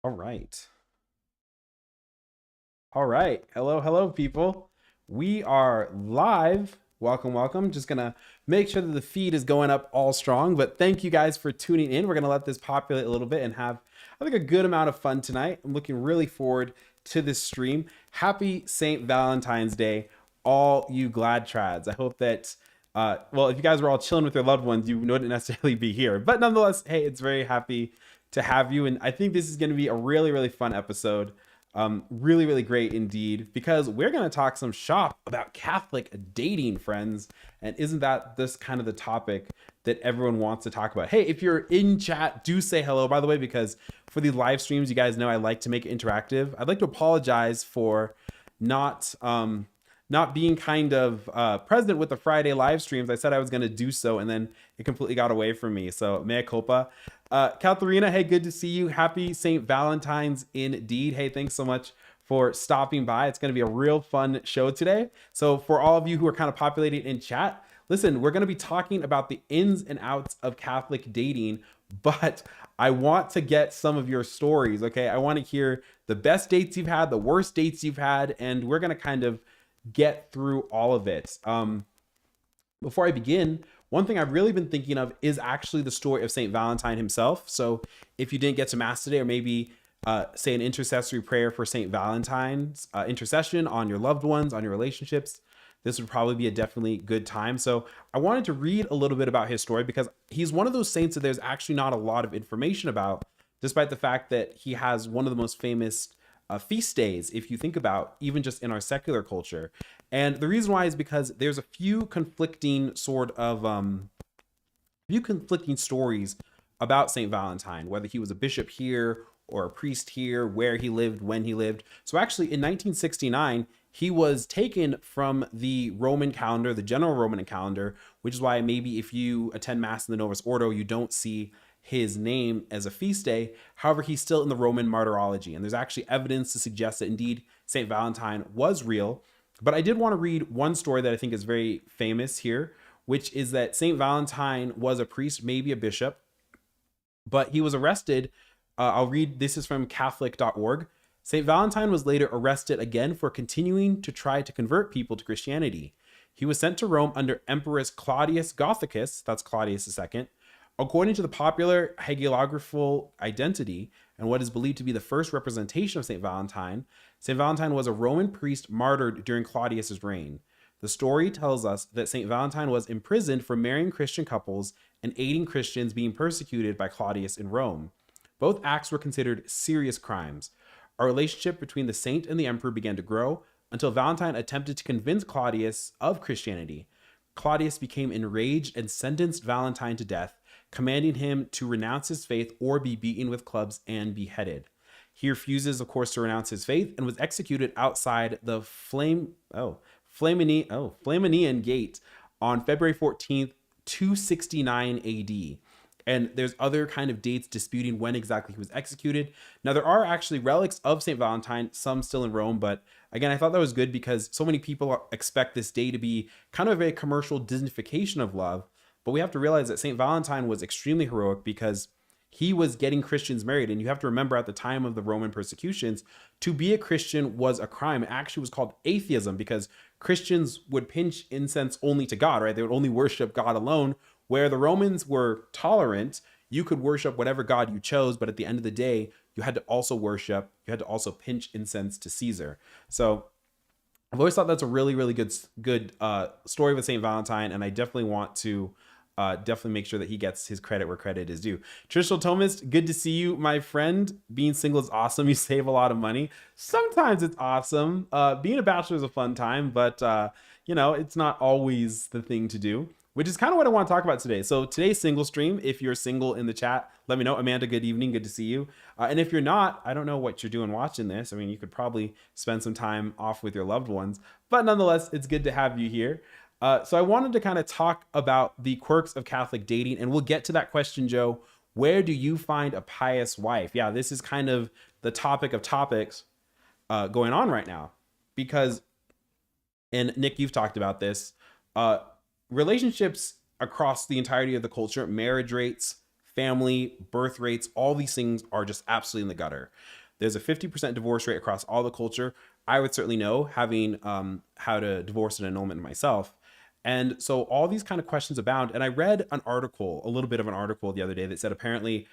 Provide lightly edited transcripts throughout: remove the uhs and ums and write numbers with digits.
All right. All right. Hello, hello, people. We are live. Welcome, welcome. Just going to make sure that the feed is going up all strong. But thank you guys for tuning in. We're going to let this populate a little bit and have, I think, a good amount of fun tonight. I'm looking really forward to this stream. Happy St. Valentine's Day, all you glad trads. I hope that, well, if you guys were all chilling with your loved ones, you wouldn't necessarily be here. But nonetheless, hey, it's very happy to have you. And I think this is going to be a really, really fun episode. Really, really great indeed, because we're going to talk some shop about Catholic dating, friends. And isn't that this kind of the topic that everyone wants to talk about? Hey, if you're in chat, do say hello, by the way, because for these live streams, you guys know I like to make it interactive. I'd like to apologize for not being kind of present with the Friday live streams. I said I was going to do so, and then it completely got away from me. So mea culpa. Katharina, hey, good to see you. Happy St. Valentine's indeed. Hey, thanks so much for stopping by. It's going to be a real fun show today. So for all of you who are kind of populating in chat, listen, we're going to be talking about the ins and outs of Catholic dating, but I want to get some of your stories, okay? I want to hear the best dates you've had, the worst dates you've had, and we're going to kind of get through all of it. Before I begin, one thing I've really been thinking of is actually the story of St. Valentine himself. So if you didn't get to Mass today, or maybe say an intercessory prayer for St. Valentine's intercession on your loved ones, on your relationships, this would probably be a definitely good time. So I wanted to read a little bit about his story because he's one of those saints that there's actually not a lot of information about, despite the fact that he has one of the most famous feast days, if you think about even just in our secular culture. And the reason why is because there's a few conflicting stories about St. Valentine, whether he was a bishop here or a priest here, where he lived, when he lived. So actually in 1969, he was taken from the Roman calendar, the general Roman calendar, which is why maybe if you attend Mass in the Novus Ordo, you don't see his name as a feast day. However, he's still in the Roman martyrology. And there's actually evidence to suggest that indeed St. Valentine was real. But I did want to read one story that I think is very famous here, which is that St. Valentine was a priest, maybe a bishop, but he was arrested. I'll read, this is from Catholic.org. St. Valentine was later arrested again for continuing to try to convert people to Christianity. He was sent to Rome under Emperor Claudius Gothicus, that's Claudius II. According to the popular hagiographical identity and what is believed to be the first representation of St. Valentine was a Roman priest martyred during Claudius's reign. The story tells us that St. Valentine was imprisoned for marrying Christian couples and aiding Christians being persecuted by Claudius in Rome. Both acts were considered serious crimes. A relationship between the saint and the emperor began to grow until Valentine attempted to convince Claudius of Christianity. Claudius became enraged and sentenced Valentine to death, commanding him to renounce his faith or be beaten with clubs and beheaded. He refuses, of course, to renounce his faith and was executed outside the Flaminian Gate on February 14th, 269 AD. And there's other kind of dates disputing when exactly he was executed. Now, there are actually relics of St. Valentine, some still in Rome, but again, I thought that was good because so many people expect this day to be kind of a commercial Disneyfication of love. But we have to realize that St. Valentine was extremely heroic because he was getting Christians married. And you have to remember at the time of the Roman persecutions, to be a Christian was a crime. It actually was called atheism because Christians would pinch incense only to God, right? They would only worship God alone, where the Romans were tolerant. You could worship whatever God you chose, but at the end of the day, you had to also pinch incense to Caesar. So I've always thought that's a really, really good story with St. Valentine, and I definitely want to definitely make sure that he gets his credit where credit is due. Trishul Thomist, good to see you, my friend. Being single is awesome. You save a lot of money. Sometimes it's awesome. Being a bachelor is a fun time, but it's not always the thing to do, which is kind of what I want to talk about today. So today's single stream, if you're single in the chat, let me know. Amanda, good evening. Good to see you. And if you're not, I don't know what you're doing watching this. I mean, you could probably spend some time off with your loved ones, but nonetheless, it's good to have you here. So I wanted to kind of talk about the quirks of Catholic dating, and we'll get to that question, Joe. Where do you find a pious wife? Yeah, this is kind of the topic of topics going on right now, because, and Nick, you've talked about this, relationships across the entirety of the culture, marriage rates, family, birth rates, all these things are just absolutely in the gutter. There's a 50% divorce rate across all the culture. I would certainly know, having how to divorce an annulment myself. And so all these kind of questions abound. And I read an article, a little bit of an article the other day that said apparently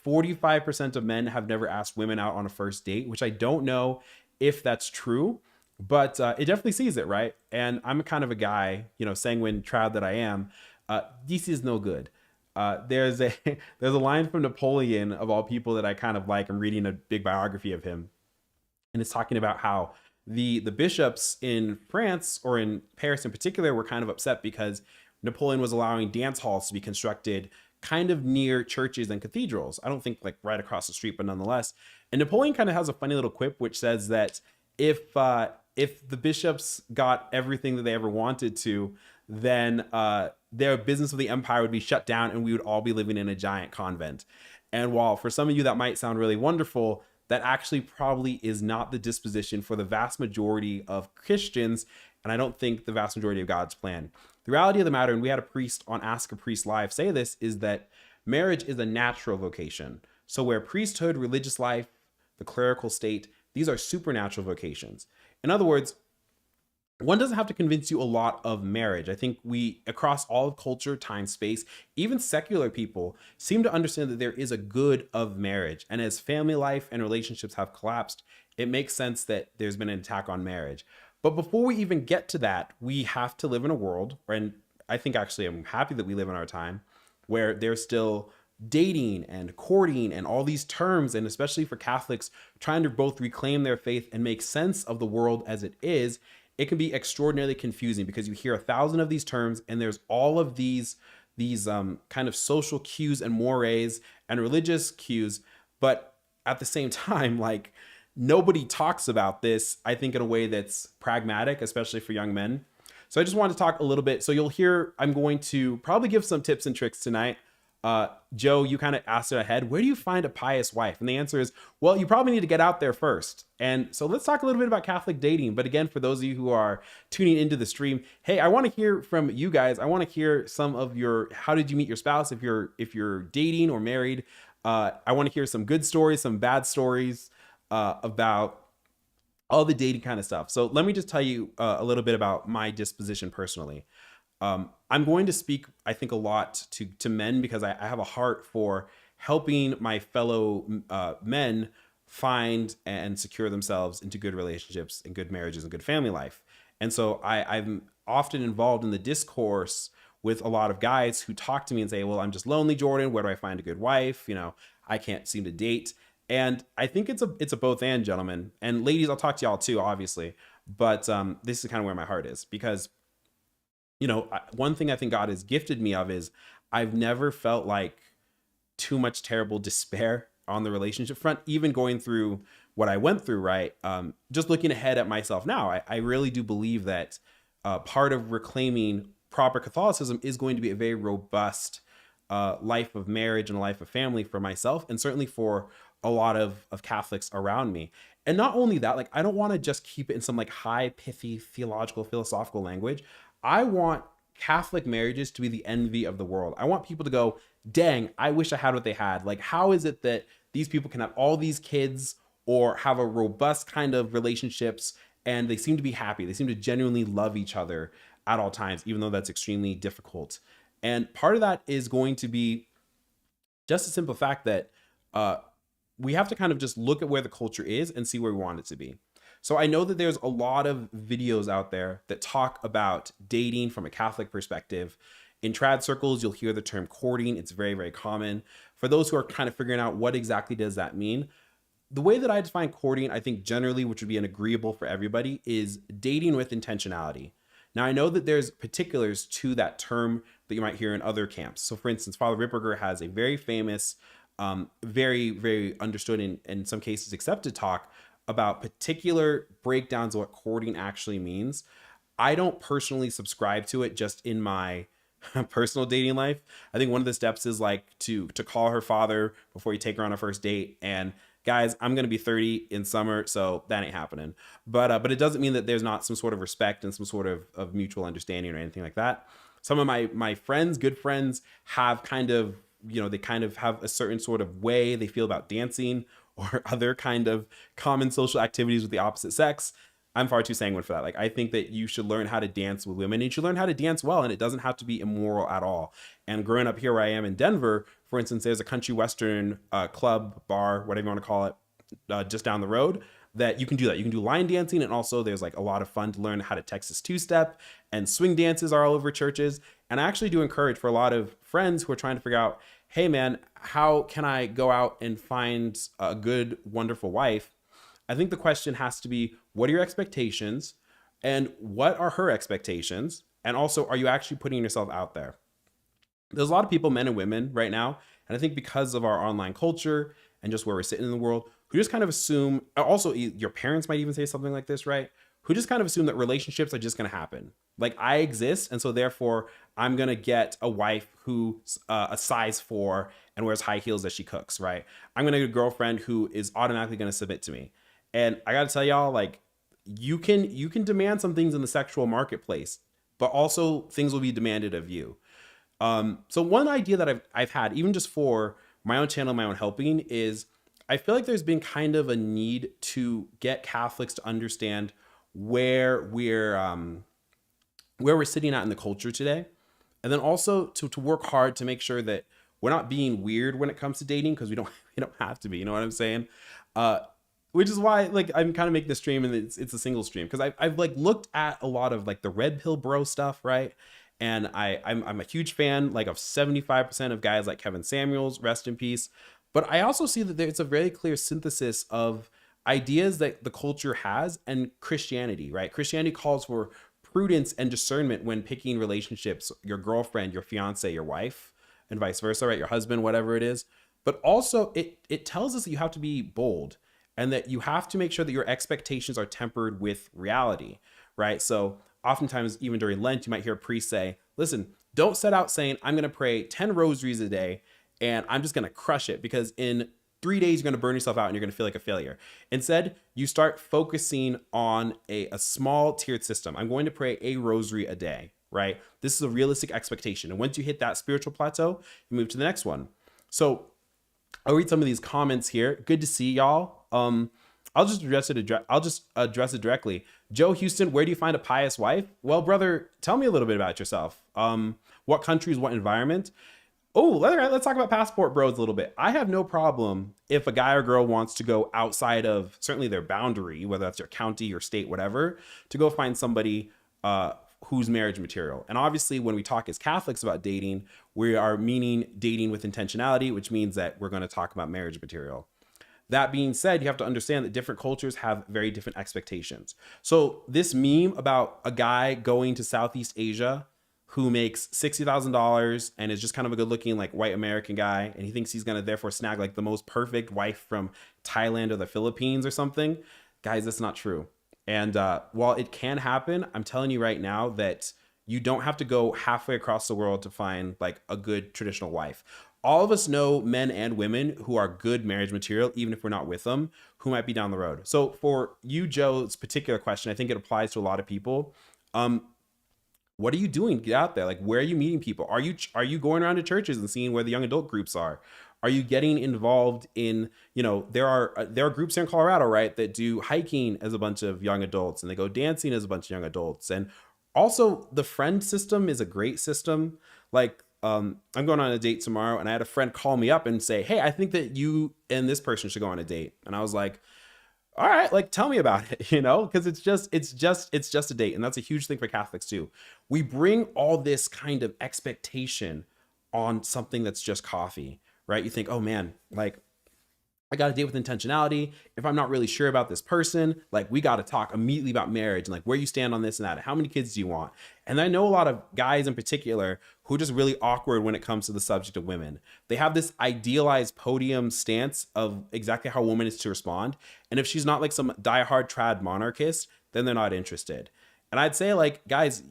45% of men have never asked women out on a first date, which I don't know if that's true, but it definitely sees it, right? And I'm kind of a guy, sanguine trad that I am. DC is no good. There's a there's a line from Napoleon, of all people, that I kind of like. I'm reading a big biography of him, and it's talking about how the bishops in France, or in Paris in particular, were kind of upset because Napoleon was allowing dance halls to be constructed kind of near churches and cathedrals. I don't think like right across the street, but nonetheless. And Napoleon kind of has a funny little quip which says that if the bishops got everything that they ever wanted to, then their business of the empire would be shut down and we would all be living in a giant convent. And while for some of you that might sound really wonderful, that actually probably is not the disposition for the vast majority of Christians, and I don't think the vast majority of God's plan. The reality of the matter, and we had a priest on Ask a Priest Live say this, is that marriage is a natural vocation. So where priesthood, religious life, the clerical state, these are supernatural vocations. In other words, one doesn't have to convince you a lot of marriage. I think we, across all of culture, time, space, even secular people, seem to understand that there is a good of marriage. And as family life and relationships have collapsed, it makes sense that there's been an attack on marriage. But before we even get to that, we have to live in a world, and I think actually I'm happy that we live in our time, where there's still dating and courting and all these terms, and especially for Catholics trying to both reclaim their faith and make sense of the world as it is. It can be extraordinarily confusing because you hear 1,000 of these terms, and there's all of these kind of social cues and mores and religious cues. But at the same time, like, nobody talks about this, I think, in a way that's pragmatic, especially for young men. So I just wanted to talk a little bit. So you'll hear, I'm going to probably give some tips and tricks tonight. Joe, you kind of asked it ahead. Where do you find a pious wife? And the answer is, well, you probably need to get out there first. And so let's talk a little bit about Catholic dating. But again, for those of you who are tuning into the stream, hey, I want to hear from you guys. I want to hear some of your, how did you meet your spouse? If you're dating or married, I want to hear some good stories, some bad stories, about all the dating kind of stuff. So let me just tell you a little bit about my disposition personally. I'm going to speak, I think, a lot to men because I have a heart for helping my fellow men find and secure themselves into good relationships and good marriages and good family life. And so I'm often involved in the discourse with a lot of guys who talk to me and say, well, I'm just lonely, Jordan. Where do I find a good wife? I can't seem to date. And I think it's a both and, gentlemen. And ladies, I'll talk to y'all too, obviously. But this is kind of where my heart is, because one thing I think God has gifted me of is I've never felt like too much terrible despair on the relationship front, even going through what I went through, right? Just looking ahead at myself now, I really do believe that part of reclaiming proper Catholicism is going to be a very robust life of marriage and a life of family for myself, and certainly for a lot of Catholics around me. And not only that, like, I don't want to just keep it in some like high, pithy, theological, philosophical language. I want Catholic marriages to be the envy of the world. I want people to go, dang, I wish I had what they had. Like, how is it that these people can have all these kids or have a robust kind of relationships and they seem to be happy? They seem to genuinely love each other at all times, even though that's extremely difficult. And part of that is going to be just a simple fact that we have to kind of just look at where the culture is and see where we want it to be. So I know that there's a lot of videos out there that talk about dating from a Catholic perspective. In trad circles, you'll hear the term courting. It's very, very common. For those who are kind of figuring out what exactly does that mean, the way that I define courting, I think generally, which would be an agreeable for everybody, is dating with intentionality. Now, I know that there's particulars to that term that you might hear in other camps. So for instance, Father Ripperger has a very famous, very, very understood and in some cases accepted talk about particular breakdowns of what courting actually means. I don't personally subscribe to it just in my personal dating life. I think one of the steps is like to call her father before you take her on a first date. And guys, I'm going to be 30 in summer, so that ain't happening. But it doesn't mean that there's not some sort of respect and some sort of mutual understanding or anything like that. Some of my friends, good friends, have kind of they kind of have a certain sort of way they feel about dancing or other kind of common social activities with the opposite sex. I'm far too sanguine for that. Like, I think that you should learn how to dance with women, and you should learn how to dance well, and it doesn't have to be immoral at all. And growing up here where I am in Denver, for instance, there's a country western club, bar, whatever you want to call it, just down the road, that you can do that. You can do line dancing, and also there's like a lot of fun to learn how to Texas two-step, and swing dances are all over churches. And I actually do encourage for a lot of friends who are trying to figure out, hey man, how can I go out and find a good, wonderful wife? I think the question has to be, what are your expectations, and what are her expectations? And also, are you actually putting yourself out there? There's a lot of people, men and women right now, and I think because of our online culture and just where we're sitting in the world, who just kind of assume, also your parents might even say something like this, right? Who just kind of assume that relationships are just going to happen. Like, I exist, and so therefore I'm going to get a wife who's a size 4 and wears high heels as she cooks, right? I'm going to get a girlfriend who is automatically going to submit to me. And I got to tell y'all, like, you can demand some things in the sexual marketplace, but also things will be demanded of you. So one idea that I've had, even just for my own channel, my own helping, is I feel like there's been kind of a need to get Catholics to understand where we're sitting at in the culture today. And then also to work hard to make sure that we're not being weird when it comes to dating, because we don't have to be, you know what I'm saying? Which is why, like, I'm kind of making this stream, and it's a single stream, because I've like looked at a lot of like the red pill bro stuff, right? And I'm a huge fan, like, of 75% of guys like Kevin Samuels, rest in peace. But I also see that there's a very clear synthesis of ideas that the culture has and Christianity, right? Christianity calls for prudence and discernment when picking relationships, your girlfriend, your fiance, your wife, and vice versa, right? Your husband, whatever it is. But also it tells us that you have to be bold, and that you have to make sure that your expectations are tempered with reality, right? So oftentimes, even during Lent, you might hear a priest say, listen, don't set out saying, I'm going to pray 10 rosaries a day and I'm just going to crush it, because in 3 days, you're going to burn yourself out and you're going to feel like a failure. Instead, you start focusing on a small tiered system. I'm going to pray a rosary a day, right? This is a realistic expectation. And once you hit that spiritual plateau, you move to the next one. So I'll read some of these comments here. Good to see y'all. I'll just address it directly. Joe Houston, where do you find a pious wife? Well, brother, tell me a little bit about yourself. What countries, what environment? Oh, let's talk about passport bros a little bit. I have no problem if a guy or girl wants to go outside of certainly their boundary, whether that's your county, your state, whatever, to go find somebody who's marriage material. And obviously, when we talk as Catholics about dating, we are meaning dating with intentionality, which means that we're going to talk about marriage material. That being said, you have to understand that different cultures have very different expectations. So this meme about a guy going to Southeast Asia who makes $60,000 and is just kind of a good looking, like, white American guy, and he thinks he's going to therefore snag like the most perfect wife from Thailand or the Philippines or something. Guys, that's not true. And while it can happen, I'm telling you right now that you don't have to go halfway across the world to find like a good traditional wife. All of us know men and women who are good marriage material, even if we're not with them, who might be down the road. So for you, Joe's particular question, I think it applies to a lot of people. What are you doing? Get out there. Like, where are you meeting people? Are you going around to churches and seeing where the young adult groups are? Are you getting involved in, there are groups here in Colorado, right, that do hiking as a bunch of young adults, and they go dancing as a bunch of young adults. And also the friend system is a great system. Like, I'm going on a date tomorrow, and I had a friend call me up and say, hey, I think that you and this person should go on a date. And I was like, all right, like, tell me about it, because it's just a date. And that's a huge thing for Catholics too. We bring all this kind of expectation on something that's just coffee, right? You think, oh man, like, I got to date with intentionality. If I'm not really sure about this person, like, we got to talk immediately about marriage and like where you stand on this and that. How many kids do you want? And I know a lot of guys in particular who are just really awkward when it comes to the subject of women. They have this idealized podium stance of exactly how a woman is to respond. And if she's not like some diehard trad monarchist, then they're not interested. And I'd say, like, guys,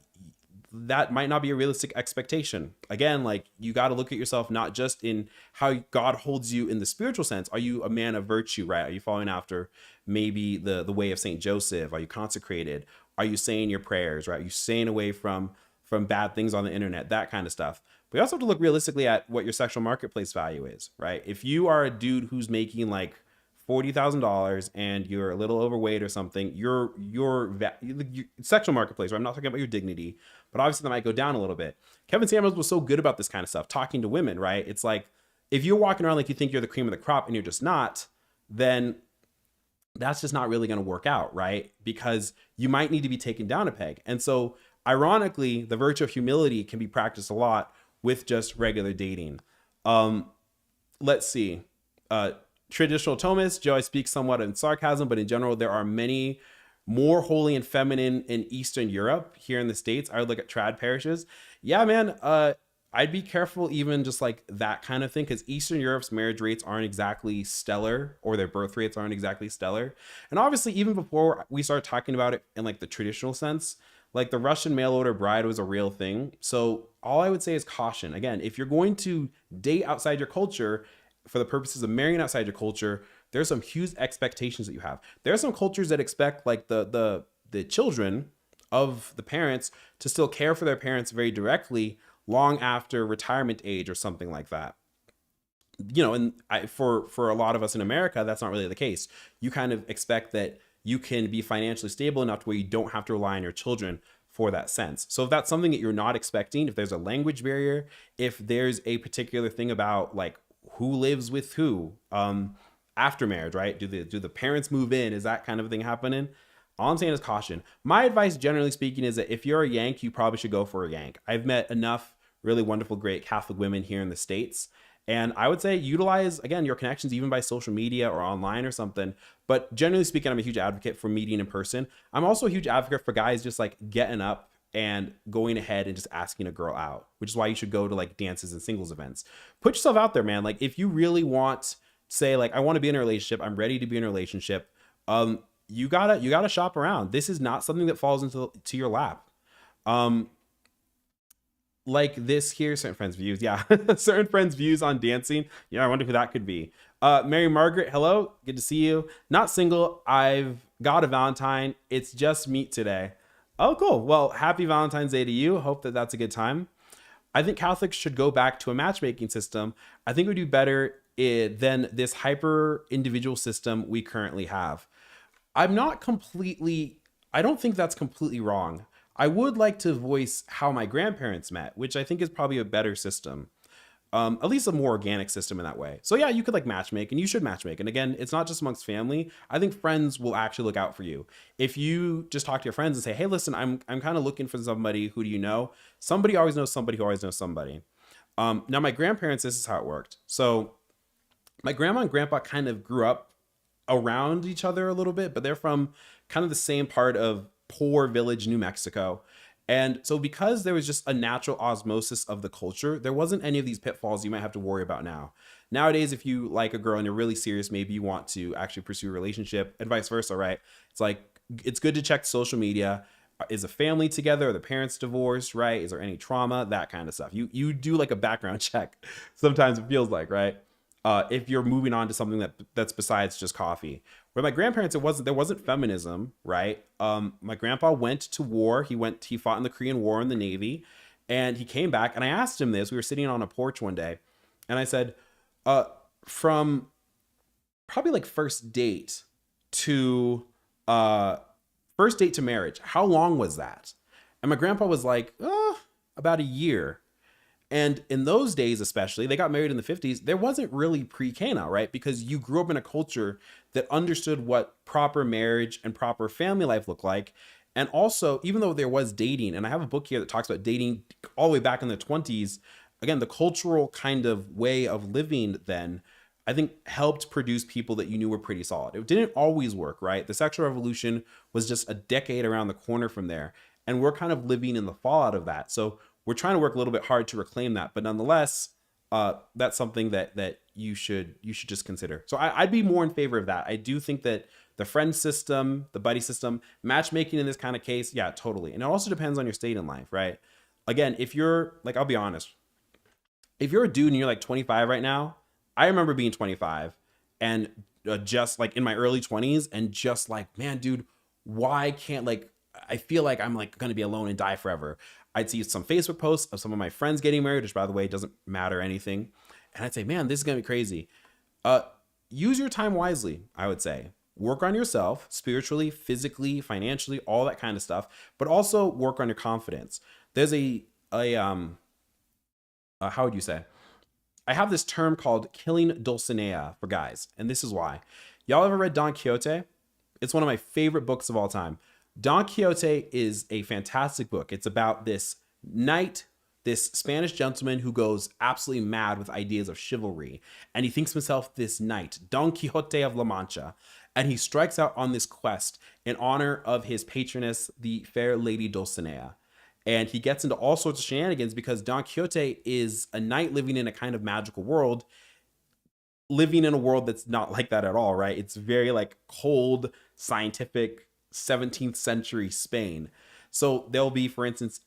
that might not be a realistic expectation. Again, like, you got to look at yourself not just in how God holds you in the spiritual sense. Are you a man of virtue, right? Are you following after maybe the way of Saint Joseph? Are you consecrated? Are you saying your prayers, right? Are you staying away from from bad things on the internet, that kind of stuff. But you also have to look realistically at what your sexual marketplace value is, right? If you are a dude who's making like $40,000 and you're a little overweight or something, your sexual marketplace, right? I'm not talking about your dignity, but obviously that might go down a little bit. Kevin Samuels was so good about this kind of stuff, talking to women, right? It's like, if you're walking around like you think you're the cream of the crop and you're just not, then that's just not really going to work out, right? Because you might need to be taken down a peg. And so ironically, the virtue of humility can be practiced a lot with just regular dating. Let's see. Traditional Thomas, Joe, I speak somewhat in sarcasm, but in general, there are many more holy and feminine in Eastern Europe. Here in the States, I would look at trad parishes. Yeah, man, I'd be careful even just like that kind of thing, because Eastern Europe's marriage rates aren't exactly stellar, or their birth rates aren't exactly stellar. And obviously, even before we start talking about it in like the traditional sense, like the Russian mail order bride was a real thing. So all I would say is caution. Again, if you're going to date outside your culture, for the purposes of marrying outside your culture, there's some huge expectations that you have. There are some cultures that expect like the children of the parents to still care for their parents very directly long after retirement age or something like that. You know, and for a lot of us in America, that's not really the case. You kind of expect that you can be financially stable enough to where you don't have to rely on your children for that sense. So if that's something that you're not expecting, if there's a language barrier, if there's a particular thing about like who lives with who after marriage, right? Do the parents move in? Is that kind of thing happening? All I'm saying is caution. My advice, generally speaking, is that if you're a Yank, you probably should go for a Yank. I've met enough really wonderful, great Catholic women here in the States. And I would say utilize, again, your connections, even by social media or online or something. But generally speaking, I'm a huge advocate for meeting in person. I'm also a huge advocate for guys just like getting up and going ahead and just asking a girl out, which is why you should go to like dances and singles events. Put yourself out there, man. Like if you really want, say like, I want to be in a relationship, I'm ready to be in a relationship. You gotta shop around. This is not something that falls into your lap. Like this here, certain friends' views. Yeah, certain friends' views on dancing. Yeah, I wonder who that could be. Mary Margaret, hello. Good to see you. Not single. I've got a Valentine. It's just meet today. Oh, cool. Well, happy Valentine's Day to you. Hope that that's a good time. I think Catholics should go back to a matchmaking system. I think we do better than this hyper individual system we currently have. I don't think that's completely wrong. I would like to voice how my grandparents met, which I think is probably a better system. At least a more organic system in that way. So yeah, you could like matchmake, and you should matchmake. And again, it's not just amongst family. I think friends will actually look out for you. If you just talk to your friends and say, hey, listen, I'm kind of looking for somebody. Who do you know? Somebody always knows somebody who always knows somebody. Now my grandparents, this is how it worked. So my grandma and grandpa kind of grew up around each other a little bit, but they're from kind of the same part of Poor Village, New Mexico. And so because there was just a natural osmosis of the culture, there wasn't any of these pitfalls you might have to worry about now. Nowadays, if you like a girl and you're really serious, maybe you want to actually pursue a relationship and vice versa, right? It's like, it's good to check social media. Is a family together? Are the parents divorced, right? Is there any trauma? That kind of stuff. You do like a background check. Sometimes it feels like, right? If you're moving on to something that's besides just coffee. With my grandparents, there wasn't feminism, right? My grandpa went to war. He fought in the Korean War in the Navy, and he came back. And I asked him this. We were sitting on a porch one day, and I said, from probably like first date to marriage, how long was that? And my grandpa was like, about a year. And in those days, especially, they got married in the 50s. There wasn't really pre-Cana, right? Because you grew up in a culture that understood what proper marriage and proper family life looked like. And also, even though there was dating, and I have a book here that talks about dating all the way back in the 20s, again, the cultural kind of way of living then, I think helped produce people that you knew were pretty solid. It didn't always work, right? The sexual revolution was just a decade around the corner from there. And we're kind of living in the fallout of that. So we're trying to work a little bit hard to reclaim that, but nonetheless, that's something that you should just consider. So I'd be more in favor of that. I do think that the friend system, the buddy system, matchmaking in this kind of case, yeah, totally. And it also depends on your state in life, right? Again, if you're like, I'll be honest, if you're a dude and you're like 25 right now, I remember being 25 and just like in my early 20s and just like, man, dude, why can't like, I feel like I'm like going to be alone and die forever. I'd see some Facebook posts of some of my friends getting married, which by the way, doesn't matter anything. And I'd say, man, this is going to be crazy. Use your time wisely, I would say. Work on yourself spiritually, physically, financially, all that kind of stuff, but also work on your confidence. There's how would you say? I have this term called killing Dulcinea for guys, and this is why. Y'all ever read Don Quixote? It's one of my favorite books of all time. Don Quixote is a fantastic book. It's about this knight, this Spanish gentleman who goes absolutely mad with ideas of chivalry. And he thinks himself this knight, Don Quixote of La Mancha. And he strikes out on this quest in honor of his patroness, the fair lady Dulcinea. And he gets into all sorts of shenanigans because Don Quixote is a knight living in a kind of magical world, living in a world that's not like that at all, right? It's very like cold, scientific, 17th century Spain. So there'll be, for instance,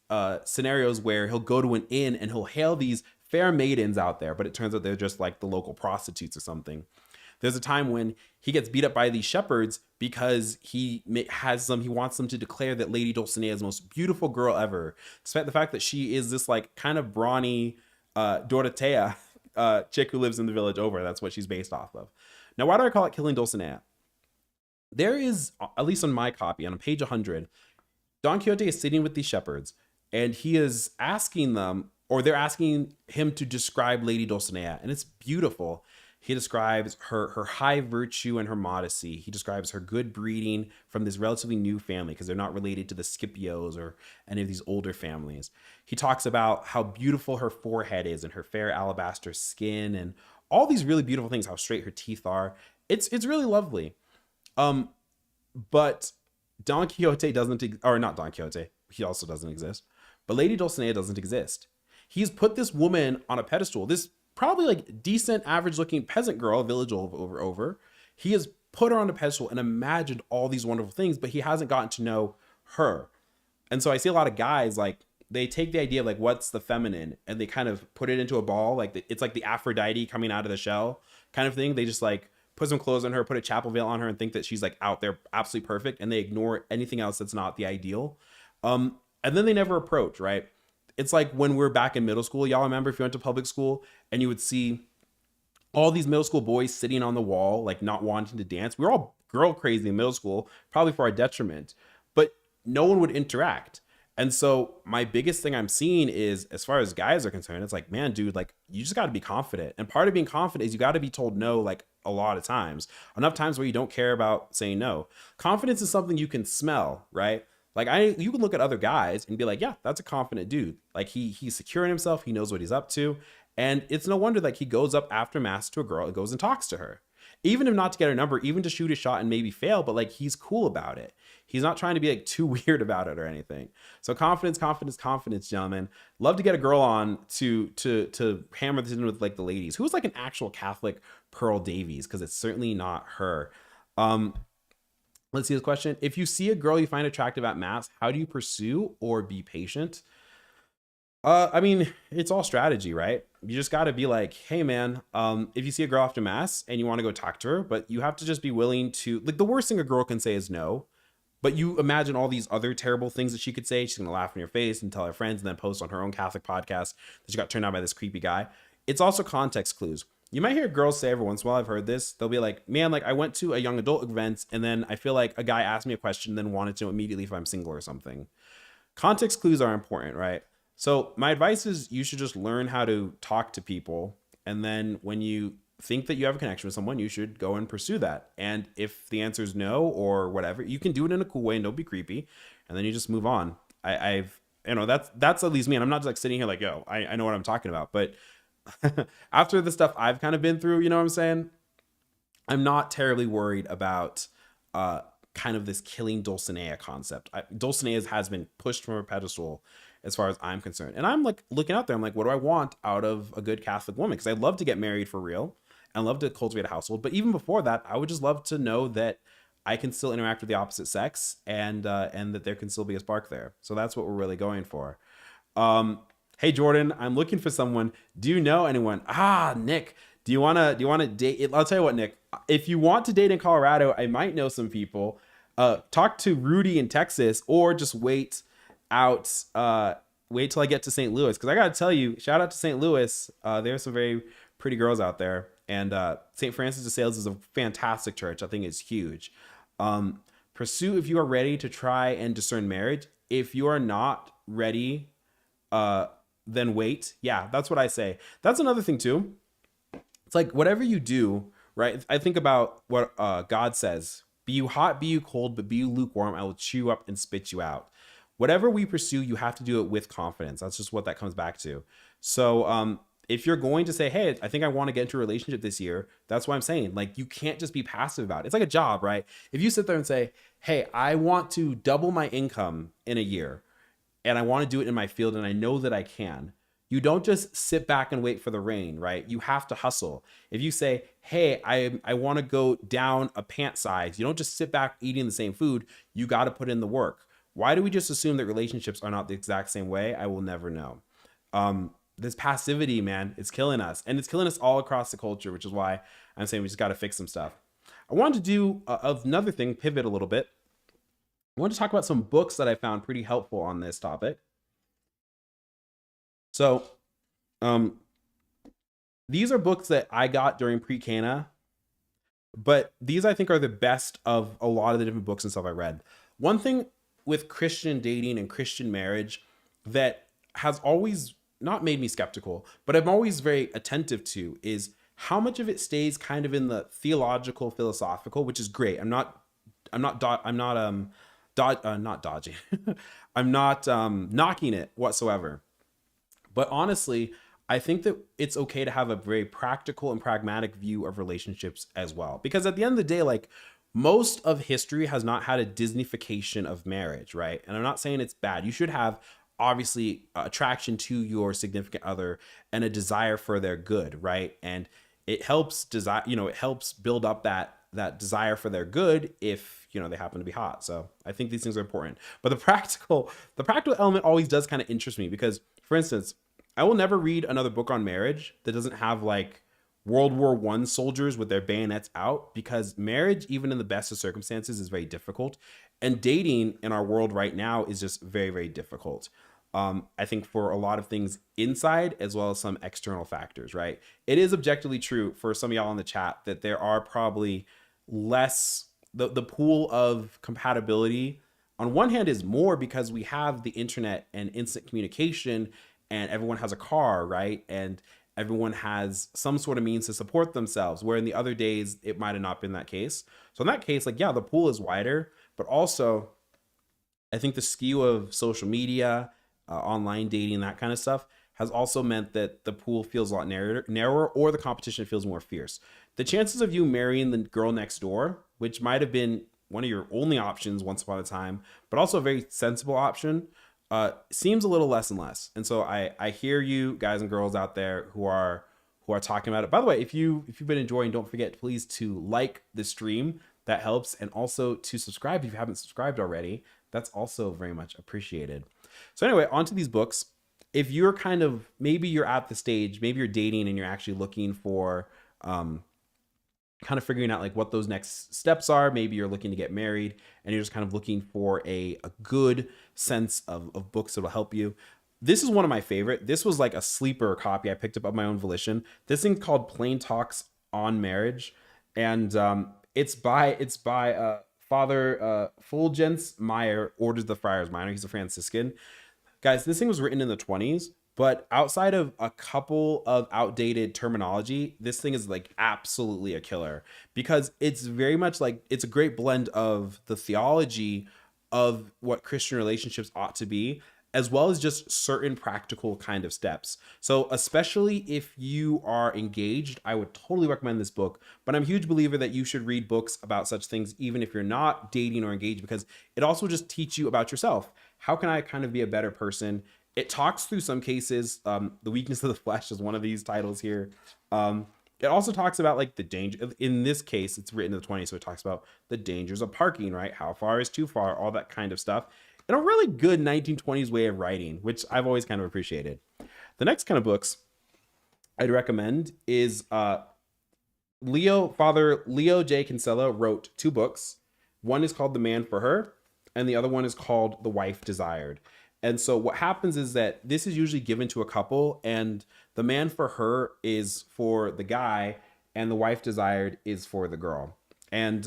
scenarios where he'll go to an inn and he'll hail these fair maidens out there, but it turns out they're just like the local prostitutes or something. There's a time when he gets beat up by these shepherds because he wants them to declare that Lady Dulcinea is the most beautiful girl ever, despite the fact that she is this like kind of brawny Dorotea chick who lives in the village over. That's what she's based off of. Now, why do I call it killing Dulcinea? There is, at least on my copy, on page 100, Don Quixote is sitting with these shepherds, and he is asking them, or they're asking him to describe Lady Dulcinea, and it's beautiful. He describes her high virtue and her modesty. He describes her good breeding from this relatively new family because they're not related to the Scipios or any of these older families. He talks about how beautiful her forehead is and her fair alabaster skin and all these really beautiful things, how straight her teeth are. It's really lovely. But Don Quixote not Don Quixote, he also doesn't exist, but Lady Dulcinea doesn't exist. He's put this woman on a pedestal, this probably like decent, average looking peasant girl, village over. He has put her on a pedestal and imagined all these wonderful things, but he hasn't gotten to know her. And so I see a lot of guys, like, they take the idea of like, what's the feminine, and they kind of put it into a ball. Like it's like the Aphrodite coming out of the shell kind of thing. They just like put some clothes on her, put a chapel veil on her, and think that she's like out there absolutely perfect, and they ignore anything else that's not the ideal. And then they never approach, right? It's like when we're back in middle school. Y'all remember if you went to public school and you would see all these middle school boys sitting on the wall, like not wanting to dance. We were all girl crazy in middle school, probably for our detriment, but no one would interact. And so my biggest thing I'm seeing is, as far as guys are concerned, it's like, man, dude, like you just got to be confident. And part of being confident is you got to be told no, like a lot of times, enough times where you don't care about saying no. Confidence is something you can smell, right? Like you can look at other guys and be like, yeah, that's a confident dude. Like he's secure in himself. He knows what he's up to. And it's no wonder like he goes up after mass to a girl and goes and talks to her, even if not to get her number, even to shoot a shot and maybe fail, but like he's cool about it. He's not trying to be like too weird about it or anything. So confidence, gentlemen. Love to get a girl on to hammer this in with like the ladies. Who's like an actual Catholic Pearl Davies? Because it's certainly not her. Let's see this question. If you see a girl you find attractive at mass, how do you pursue or be patient? I mean, it's all strategy, right? You just got to be like, hey man, if you see a girl after mass and you want to go talk to her, but you have to just be willing to, like, the worst thing a girl can say is no. But you imagine all these other terrible things that she could say. She's going to laugh in your face and tell her friends and then post on her own Catholic podcast that she got turned on by this creepy guy. It's also context clues. You might hear girls say every once in a while, I've heard this, they'll be like, man, like I went to a young adult event and then I feel like a guy asked me a question and then wanted to know immediately if I'm single or something. Context clues are important, right? So my advice is you should just learn how to talk to people. And then when you think that you have a connection with someone, you should go and pursue that. And if the answer is no or whatever, you can do it in a cool way and don't be creepy. And then you just move on. I've that's at least me. And I'm not just like sitting here like, yo, I know what I'm talking about. But after the stuff I've kind of been through, you know what I'm saying? I'm not terribly worried about kind of this killing Dulcinea concept. Dulcinea has been pushed from a pedestal as far as I'm concerned. And I'm like looking out there, I'm like, what do I want out of a good Catholic woman? Because I'd love to get married for real and love to cultivate a household. But even before that, I would just love to know that I can still interact with the opposite sex and that there can still be a spark there. So that's what we're really going for. Hey Jordan, I'm looking for someone. Do you know anyone? Nick, do you want to date? I'll tell you what, Nick, if you want to date in Colorado, I might know some people. Talk to Rudy in Texas, or just wait out wait till I get to St. Louis, because I gotta tell you, shout out to St. Louis. There's some very pretty girls out there, and St. Francis de Sales is a fantastic church. I think it's huge. Pursue if you are ready to try and discern marriage. If you are not ready, then wait. Yeah, that's what I say. That's another thing too. It's like whatever you do, right? I think about what God says: "Be you hot, be you cold, but be you lukewarm. I will chew you up and spit you out." Whatever we pursue, you have to do it with confidence. That's just what that comes back to. So, if you're going to say, "Hey, I think I want to get into a relationship this year," that's what I'm saying. Like, you can't just be passive about it. It's like a job, right? If you sit there and say, "Hey, I want to double my income in a year, and I want to do it in my field, and I know that I can," you don't just sit back and wait for the rain, right? You have to hustle. If you say, "Hey, I want to go down a pant size," you don't just sit back eating the same food. You got to put in the work. Why do we just assume that relationships are not the exact same way? I will never know. This passivity, man, it's killing us. And it's killing us all across the culture, which is why I'm saying we just got to fix some stuff. I wanted to do another thing, pivot a little bit. I want to talk about some books that I found pretty helpful on this topic. So, these are books that I got during pre-Cana, but these I think are the best of a lot of the different books and stuff I read. One thing with Christian dating and Christian marriage that has always not made me skeptical, but I'm always very attentive to is how much of it stays kind of in the theological, philosophical, which is great. Not dodging. I'm not knocking it whatsoever. But honestly, I think that it's okay to have a very practical and pragmatic view of relationships as well. Because at the end of the day, like, most of history has not had a Disneyfication of marriage, right? And I'm not saying it's bad. You should have obviously attraction to your significant other and a desire for their good, right? And it helps it helps build up that desire for their good if, they happen to be hot. So I think these things are important. But the practical element always does kind of interest me because, for instance, I will never read another book on marriage that doesn't have like World War I soldiers with their bayonets out, because marriage, even in the best of circumstances, is very difficult. And dating in our world right now is just very, very difficult. I think for a lot of things inside as well as some external factors, right? It is objectively true for some of y'all in the chat that there are probably less, the pool of compatibility on one hand is more because we have the internet and instant communication and everyone has a car, right? And everyone has some sort of means to support themselves, where in the other days it might have not been that case. So in that case, like, yeah, the pool is wider, but also I think the skew of social media, online dating, that kind of stuff has also meant that the pool feels a lot narrower, or the competition feels more fierce. The chances of you marrying the girl next door, which might have been one of your only options once upon a time, but also a very sensible option, seems a little less and less. And so I hear you guys and girls out there who are talking about it. By the way, if you've been enjoying, don't forget please to like the stream. That helps. And also to subscribe if you haven't subscribed already. That's also very much appreciated. So anyway, onto these books. If you're maybe you're at the stage, maybe you're dating and you're actually looking for kind of figuring out like what those next steps are. Maybe you're looking to get married and you're just kind of looking for a good sense of books that will help you. This is one of my favorite. This was like a sleeper copy I picked up of my own volition. This thing's called Plain Talks on Marriage. And it's by Father Fulgence Meyer, Orders the Friars Minor. He's a Franciscan. Guys, this thing was written in the 20s. But outside of a couple of outdated terminology, this thing is like absolutely a killer, because it's very much like, it's a great blend of the theology of what Christian relationships ought to be, as well as just certain practical kind of steps. So especially if you are engaged, I would totally recommend this book. But I'm a huge believer that you should read books about such things, even if you're not dating or engaged, because it also just teaches you about yourself. How can I kind of be a better person? It talks through some cases. The Weakness of the Flesh is one of these titles here. It also talks about like the danger. In this case, it's written in the 20s, so it talks about the dangers of parking, right? How far is too far? All that kind of stuff. In a really good 1920s way of writing, which I've always kind of appreciated. The next kind of books I'd recommend is Father Leo J. Kinsella wrote 2 books. One is called The Man for Her, and the other one is called The Wife Desired. And so what happens is that this is usually given to a couple, and the man for her is for the guy, and the wife desired is for the girl. And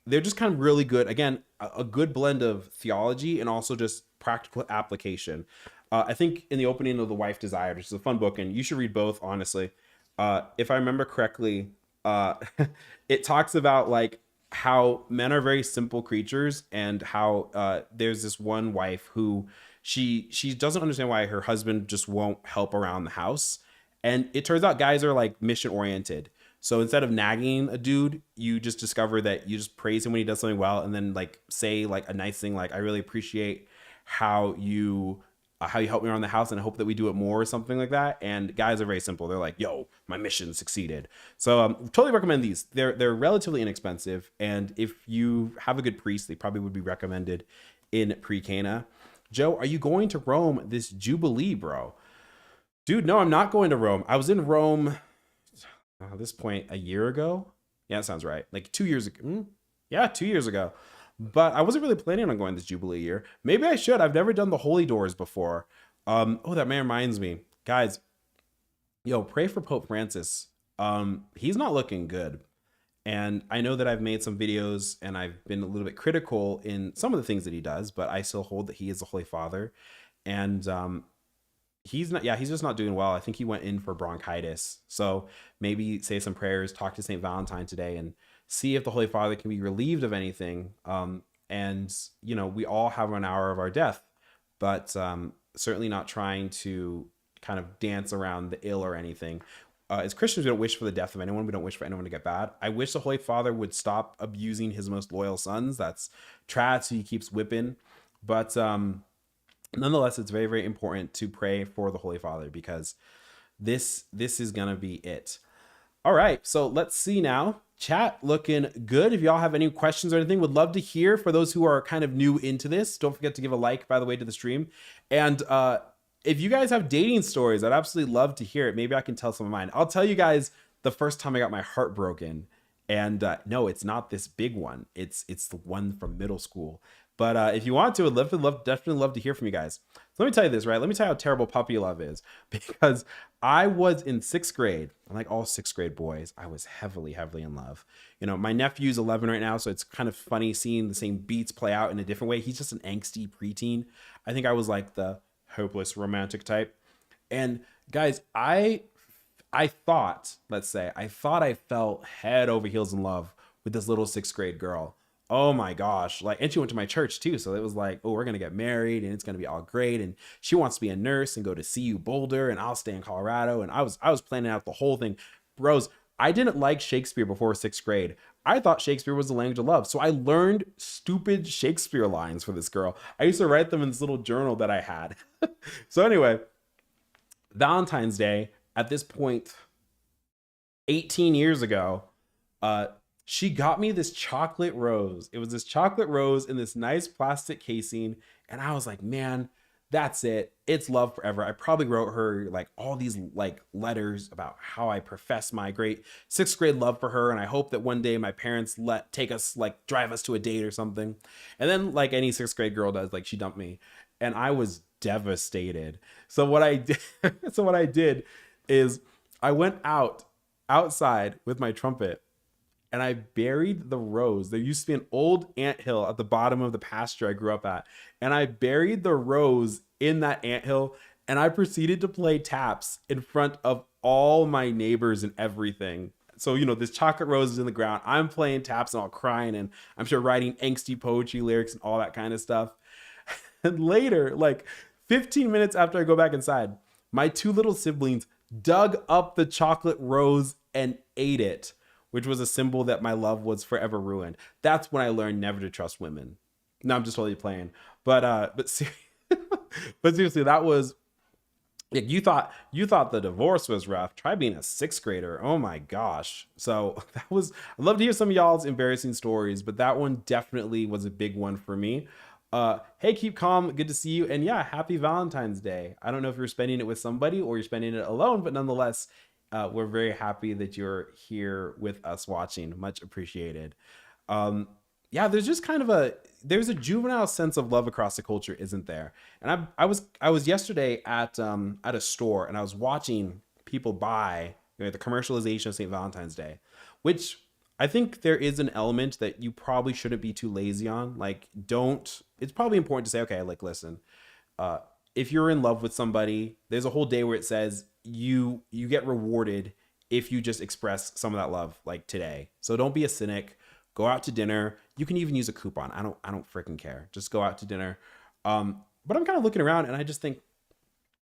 they're just kind of really good. Again, a good blend of theology and also just practical application. I think in the opening of The Wife Desired, which is a fun book, and you should read both, honestly. If I remember correctly, it talks about like how men are very simple creatures, and how there's this one wife who she doesn't understand why her husband just won't help around the house. And it turns out guys are like mission oriented. So instead of nagging a dude, you just discover that you just praise him when he does something well, and then like say like a nice thing like, I really appreciate how you help me around the house, and I hope that we do it more, or something like that. And guys are very simple. They're like, yo, my mission succeeded. So totally recommend these. They're relatively inexpensive, and if you have a good priest, they probably would be recommended in pre-Cana. Joe, are you going to Rome this Jubilee, bro? Dude, no, I'm not going to Rome. I was in Rome at this point a year ago. Yeah, that sounds right. Like 2 years ago. Yeah, 2 years ago. But I wasn't really planning on going this Jubilee year. Maybe I should. I've never done the Holy Doors before. Oh, that man reminds me. Guys, yo, pray for Pope Francis. He's not looking good. And I know that I've made some videos and I've been a little bit critical in some of the things that he does, but I still hold that he is the Holy Father. And he's just not doing well. I think he went in for bronchitis. So maybe say some prayers, talk to St. Valentine today, and see if the Holy Father can be relieved of anything. And, you know, we all have an hour of our death, but certainly not trying to kind of dance around the ill or anything. As Christians, we don't wish for the death of anyone. We don't wish for anyone to get bad. I wish the Holy Father would stop abusing his most loyal sons. That's Trads, who he keeps whipping. But nonetheless, it's very, very important to pray for the Holy Father, because this is going to be it. All right, so let's see now. Chat looking good. If y'all have any questions or anything, would love to hear. For those who are kind of new into this, don't forget to give a like, by the way, to the stream. And if you guys have dating stories, I'd absolutely love to hear it. Maybe I can tell some of mine. I'll tell you guys the first time I got my heart broken. And no, it's not this big one. It's the one from middle school. But if you want to, I'd definitely love to hear from you guys. So let me tell you this, right? Let me tell you how terrible puppy love is, because I was in 6th grade. Like all 6th grade boys, I was heavily, heavily in love. You know, my nephew's 11 right now, so it's kind of funny seeing the same beats play out in a different way. He's just an angsty preteen. I think I was like the hopeless romantic type. And guys, I thought, I fell head over heels in love with this little 6th grade girl. Oh my gosh. Like, and she went to my church too. So it was like, oh, we're going to get married and it's going to be all great. And she wants to be a nurse and go to CU Boulder, and I'll stay in Colorado. And I was planning out the whole thing. Bros, I didn't like Shakespeare before 6th grade. I thought Shakespeare was the language of love. So I learned stupid Shakespeare lines for this girl. I used to write them in this little journal that I had. So anyway, Valentine's Day, at this point, 18 years ago, she got me this chocolate rose. It was this chocolate rose in this nice plastic casing. And I was like, man, that's it. It's love forever. I probably wrote her like all these like letters about how I profess my great 6th grade love for her. And I hope that one day my parents drive us to a date or something. And then, like any 6th grade girl does, like she dumped me, and I was devastated. So what I did is I went outside with my trumpet, and I buried the rose. There used to be an old anthill at the bottom of the pasture I grew up at. And I buried the rose in that anthill, and I proceeded to play taps in front of all my neighbors and everything. So, you know, this chocolate rose is in the ground. I'm playing taps and all crying, and I'm sure writing angsty poetry lyrics and all that kind of stuff. And later, like 15 minutes after I go back inside, my 2 little siblings dug up the chocolate rose and ate it, which was a symbol that my love was forever ruined. That's when I learned never to trust women. No, I'm just totally playing. But seriously, that was, like, you thought the divorce was rough. Try being a 6th grader. Oh my gosh. So I'd love to hear some of y'all's embarrassing stories, but that one definitely was a big one for me. Hey, keep calm. Good to see you. And yeah, happy Valentine's Day. I don't know if you're spending it with somebody or you're spending it alone, but nonetheless, we're very happy that you're here with us watching. Much appreciated. Yeah, yeah, there's just kind of there's a juvenile sense of love across the culture, isn't there? And I was yesterday at a store, and I was watching people buy, the commercialization of St. Valentine's Day, which I think there is an element that you probably shouldn't be too lazy on. Like, don't. It's probably important to say, okay, like, listen, uh, if you're in love with somebody, there's a whole day where it says you get rewarded if you just express some of that love, like today. So don't be a cynic. Go out to dinner. You can even use a coupon. I don't freaking care. Just go out to dinner. But I'm kind of looking around, and I just think,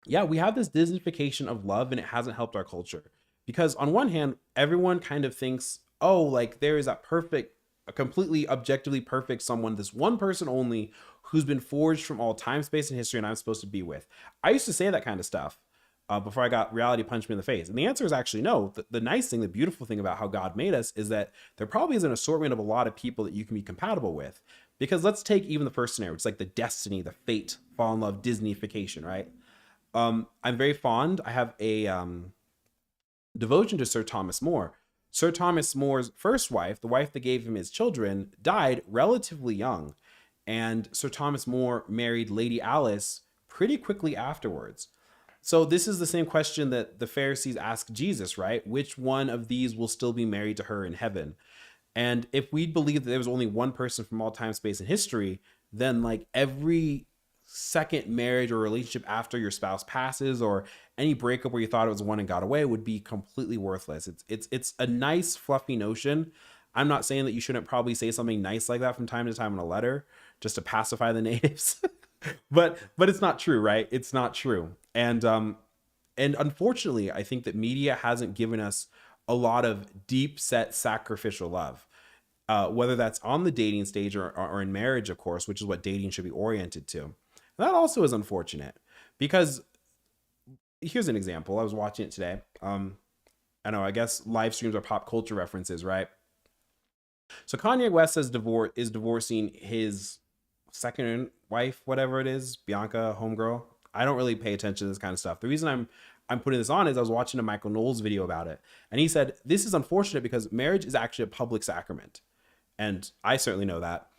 yeah, we have this Disneyfication of love, and it hasn't helped our culture. Because on one hand, everyone kind of thinks, oh, like there is that perfect, a completely objectively perfect someone, this one person only, who's been forged from all time, space, and history, and I'm supposed to be with. I used to say that kind of stuff before I got reality punched me in the face. And the answer is actually no. The nice thing, the beautiful thing about how God made us is that there probably is an assortment of a lot of people that you can be compatible with. Because let's take even the first scenario, which is like the destiny, the fate, fall in love, Disneyfication, right? I'm very fond. I have a devotion to Sir Thomas More. Sir Thomas More's first wife, the wife that gave him his children, died relatively young. And Sir Thomas More married Lady Alice pretty quickly afterwards. So this is the same question that the Pharisees asked Jesus, right? Which one of these will still be married to her in heaven? And if we believe that there was only one person from all time, space, and history, then like every second marriage or relationship after your spouse passes, or any breakup where you thought it was one and got away, would be completely worthless. It's a nice fluffy notion. I'm not saying that you shouldn't probably say something nice like that from time to time in a letter just to pacify the natives. but it's not true, right? It's not true. And unfortunately, I think that media hasn't given us a lot of deep set sacrificial love, whether that's on the dating stage or in marriage, of course, which is what dating should be oriented to. And that also is unfortunate, because here's an example. I was watching it today. I know, I guess live streams are pop culture references, right? So Kanye West is divorcing his second wife, whatever it is, Bianca, homegirl. I don't really pay attention to this kind of stuff. The reason I'm putting this on is I was watching a Michael Knowles video about it, and he said this is unfortunate because marriage is actually a public sacrament, and I certainly know that.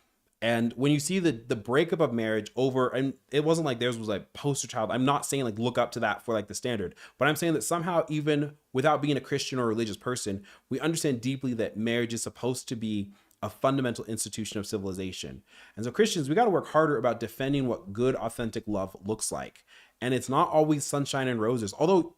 And when you see the breakup of marriage over, and it wasn't like theirs was like poster child. I'm not saying like look up to that for like the standard, but I'm saying that somehow, even without being a Christian or religious person, we understand deeply that marriage is supposed to be a fundamental institution of civilization. And so Christians, we got to work harder about defending what good, authentic love looks like. And it's not always sunshine and roses, although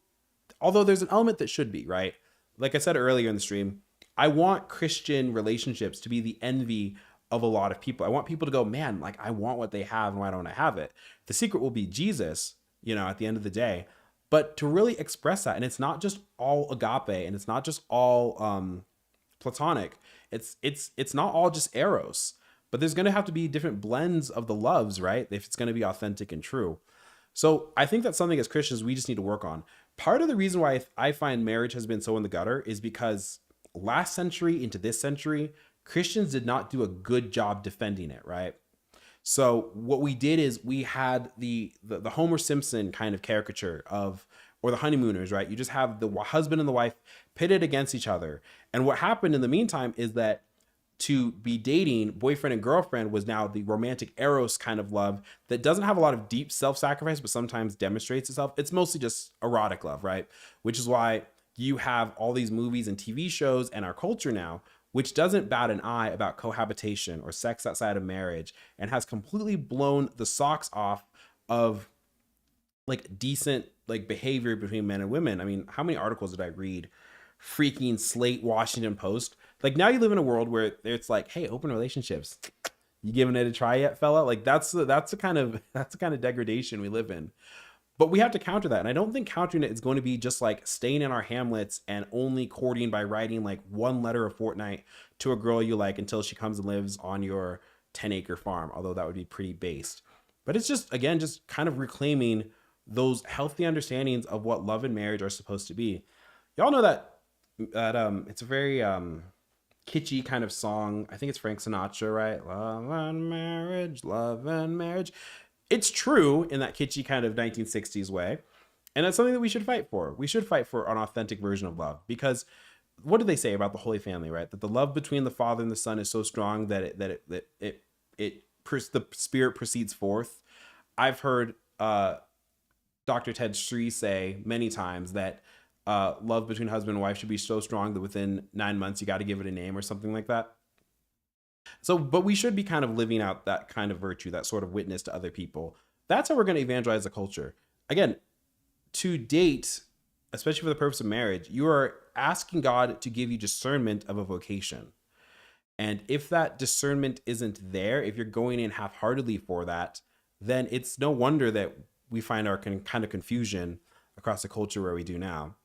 there's an element that should be, right? Like I said earlier in the stream, I want Christian relationships to be the envy of a lot of people. I want people to go, man, like I want what they have, and why don't I have it? The secret will be Jesus, at the end of the day. But to really express that, and it's not just all agape, and it's not just all platonic. It's not all just eros, but there's going to have to be different blends of the loves, right? If it's going to be authentic and true. So I think that's something as Christians we just need to work on. Part of the reason why I find marriage has been so in the gutter is because last century into this century, Christians did not do a good job defending it, right? So what we did is we had the Homer Simpson kind of caricature of, or the honeymooners, right? You just have the husband and the wife pitted against each other. And what happened in the meantime is that to be dating boyfriend and girlfriend was now the romantic eros kind of love that doesn't have a lot of deep self-sacrifice, but sometimes demonstrates itself. It's mostly just erotic love, right? Which is why you have all these movies and TV shows and our culture now, which doesn't bat an eye about cohabitation or sex outside of marriage, and has completely blown the socks off of like decent like behavior between men and women. I mean, how many articles did I read? Freaking Slate, Washington Post. Like now you live in a world where it's like, hey, open relationships. You giving it a try yet, fella? Like that's the kind of degradation we live in. But we have to counter that. And I don't think countering it is going to be just like staying in our hamlets and only courting by writing like one letter a fortnight to a girl you like until she comes and lives on your 10-acre farm, although that would be pretty based. But it's just, again, just kind of reclaiming those healthy understandings of what love and marriage are supposed to be. Y'all know that it's a very kitschy kind of song. I think it's Frank Sinatra, right? Love and marriage, love and marriage. It's true in that kitschy kind of 1960s way. And that's something that we should fight for. We should fight for an authentic version of love, because what do they say about the Holy Family, right? That the love between the Father and the Son is so strong that the Spirit proceeds forth. I've heard Dr. Ted Sri say many times that love between husband and wife should be so strong that within 9 months you got to give it a name or something like that. So, but we should be kind of living out that kind of virtue, that sort of witness to other people. That's how we're going to evangelize the culture. Again, to date, especially for the purpose of marriage, you are asking God to give you discernment of a vocation. And if that discernment isn't there, if you're going in half-heartedly for that, then it's no wonder that we find our kind of confusion across the culture where we do now.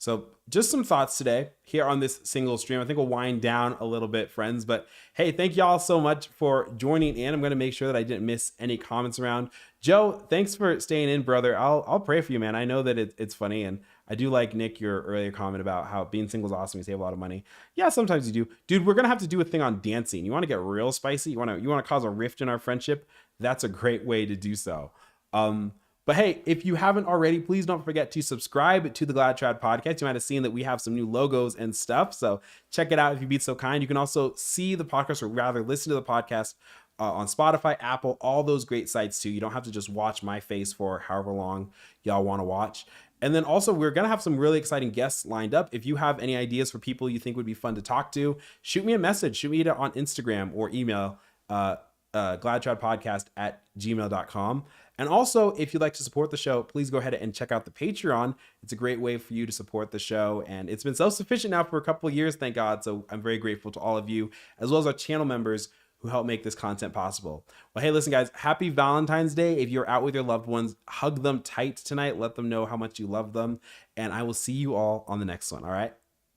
So just some thoughts today here on this single stream. I think we'll wind down a little bit, friends. But hey, thank y'all so much for joining in. I'm going to make sure that I didn't miss any comments around. Joe, thanks for staying in, brother. I'll pray for you, man. I know that it's funny. And I do like, Nick, your earlier comment about how being single is awesome. You save a lot of money. Yeah, sometimes you do. Dude, we're going to have to do a thing on dancing. You want to get real spicy? You want to cause a rift in our friendship? That's a great way to do so. But hey, if you haven't already, please don't forget to subscribe to the Rad Trads podcast. You might have seen that we have some new logos and stuff. So check it out if you'd be so kind. You can also see the podcast, or rather listen to the podcast on Spotify, Apple, all those great sites too. You don't have to just watch my face for however long y'all want to watch. And then also, we're going to have some really exciting guests lined up. If you have any ideas for people you think would be fun to talk to, shoot me a message. Shoot me on Instagram or email, gladtradpodcast@gmail.com. And also, if you'd like to support the show, please go ahead and check out the Patreon. It's a great way for you to support the show. And it's been self-sufficient now for a couple of years, thank God. So I'm very grateful to all of you, as well as our channel members who help make this content possible. Well, hey, listen, guys, happy Valentine's Day. If you're out with your loved ones, hug them tight tonight. Let them know how much you love them. And I will see you all on the next one. All right?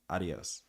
Adios.